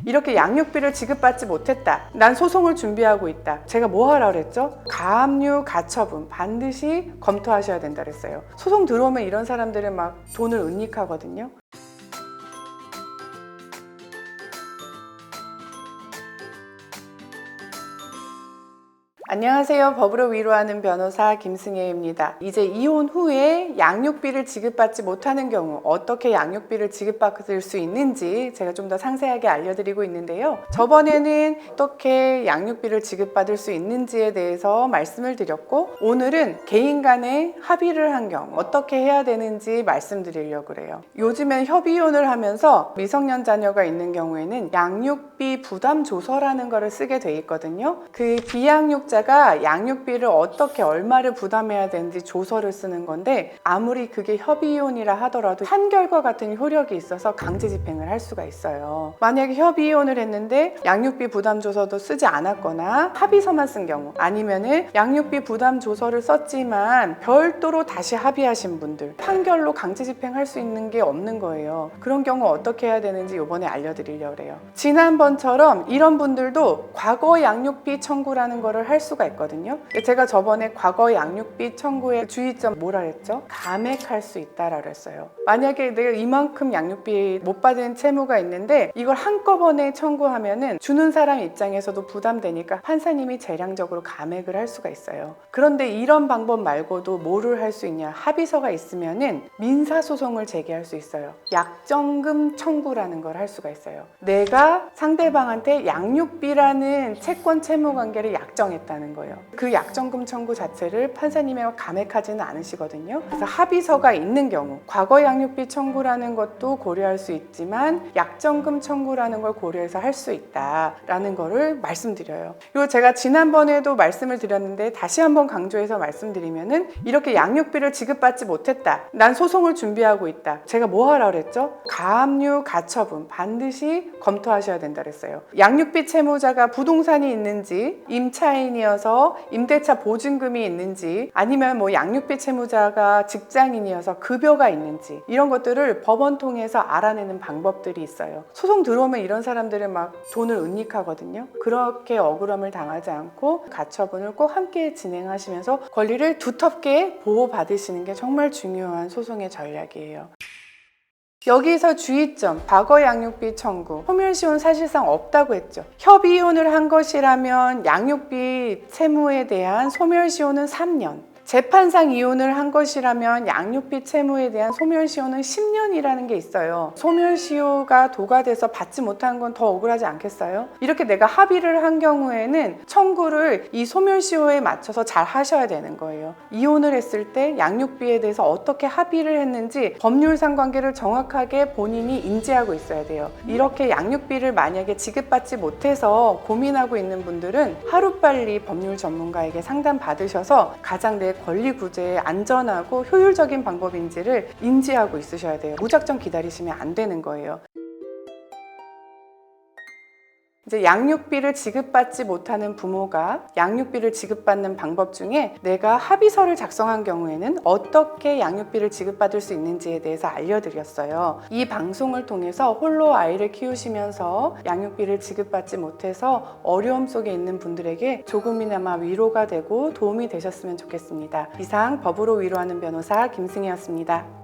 이렇게 양육비를 지급받지 못했다. 난 소송을 준비하고 있다. 제가 뭐 하라 그랬죠? 가압류, 가처분 반드시 검토하셔야 된다 그랬어요. 소송 들어오면 이런 사람들은 막 돈을 은닉하거든요. 안녕하세요. 법으로 위로하는 변호사 김승혜입니다. 이제 이혼 후에 양육비를 지급받지 못하는 경우 어떻게 양육비를 지급받을 수 있는지 제가 좀 더 상세하게 알려드리고 있는데요. 저번에는 어떻게 양육비를 지급받을 수 있는지에 대해서 말씀을 드렸고, 오늘은 개인 간에 합의를 한 경우 어떻게 해야 되는지 말씀드리려고 그래요. 요즘엔 협의혼을 하면서 미성년 자녀가 있는 경우에는 양육비 부담 조서라는 거를 쓰게 돼 있거든요. 그 비양육자가 양육비를 어떻게 얼마를 부담해야 되는지 조서를 쓰는 건데, 아무리 그게 협의이혼이라 하더라도 판결과 같은 효력이 있어서 강제 집행을 할 수가 있어요. 만약에 협의이혼을 했는데 양육비 부담 조서도 쓰지 않았거나 합의서만 쓴 경우, 아니면은 양육비 부담 조서를 썼지만 별도로 다시 합의하신 분들, 판결로 강제 집행할 수 있는 게 없는 거예요. 그런 경우 어떻게 해야 되는지 이번에 알려드리려고 해요. 지난번처럼 이런 분들도 과거 양육비 청구라는 거를 할 수가 있거든요. 제가 저번에 과거 양육비 청구의 주의점 뭐라 그랬죠? 감액할 수 있다라고 했어요. 만약에 내가 이만큼 양육비 못 받은 채무가 있는데 이걸 한꺼번에 청구하면은 주는 사람 입장에서도 부담되니까 판사님이 재량적으로 감액을 할 수가 있어요. 그런데 이런 방법 말고도 뭐를 할 수 있냐? 합의서가 있으면은 민사소송을 제기할 수 있어요. 약정금 청구라는 걸 할 수가 있어요. 내가 상대방한테 양육비라는 채권 채무 관계를 약정했다는 거예요. 그 약정금 청구 자체를 판사님이 감액하지는 않으시거든요. 그래서 합의서가 있는 경우 과거 양육비 청구라는 것도 고려할 수 있지만 약정금 청구라는 걸 고려해서 할 수 있다라는 거를 말씀드려요. 그리고 제가 지난번에도 말씀을 드렸는데 다시 한번 강조해서 말씀드리면은, 이렇게 양육비를 지급받지 못했다. 난 소송을 준비하고 있다. 제가 뭐 하라 그랬죠? 가압류, 가처분 반드시 검토하셔야 된다 그랬어요. 양육비 채무자가 부동산이 있는지, 임차인이어서 임대차 보증금이 있는지, 아니면 뭐 양육비 채무자가 직장인이어서 급여가 있는지, 이런 것들을 법원 통해서 알아내는 방법들이 있어요. 소송 들어오면 이런 사람들은 막 돈을 은닉하거든요. 그렇게 억울함을 당하지 않고 가처분을 꼭 함께 진행하시면서 권리를 두텁게 보호받으시는 게 정말 중요한 소송의 전략이에요. 여기서 주의점, 과거 양육비 청구, 소멸시효는 사실상 없다고 했죠. 협의이혼을 한 것이라면 양육비 채무에 대한 소멸시효는 3년, 재판상 이혼을 한 것이라면 양육비 채무에 대한 소멸시효는 10년이라는 게 있어요. 소멸시효가 도과돼서 받지 못한 건 더 억울하지 않겠어요? 이렇게 내가 합의를 한 경우에는 청구를 이 소멸시효에 맞춰서 잘 하셔야 되는 거예요. 이혼을 했을 때 양육비에 대해서 어떻게 합의를 했는지 법률상 관계를 정확하게 본인이 인지하고 있어야 돼요. 이렇게 양육비를 만약에 지급받지 못해서 고민하고 있는 분들은 하루빨리 법률 전문가에게 상담 받으셔서 가장 내 권리 구제에 안전하고 효율적인 방법인지를 인지하고 있으셔야 돼요. 무작정 기다리시면 안 되는 거예요. 이제 양육비를 지급받지 못하는 부모가 양육비를 지급받는 방법 중에 내가 합의서를 작성한 경우에는 어떻게 양육비를 지급받을 수 있는지에 대해서 알려드렸어요. 이 방송을 통해서 홀로 아이를 키우시면서 양육비를 지급받지 못해서 어려움 속에 있는 분들에게 조금이나마 위로가 되고 도움이 되셨으면 좋겠습니다. 이상 법으로 위로하는 변호사 김승혜였습니다.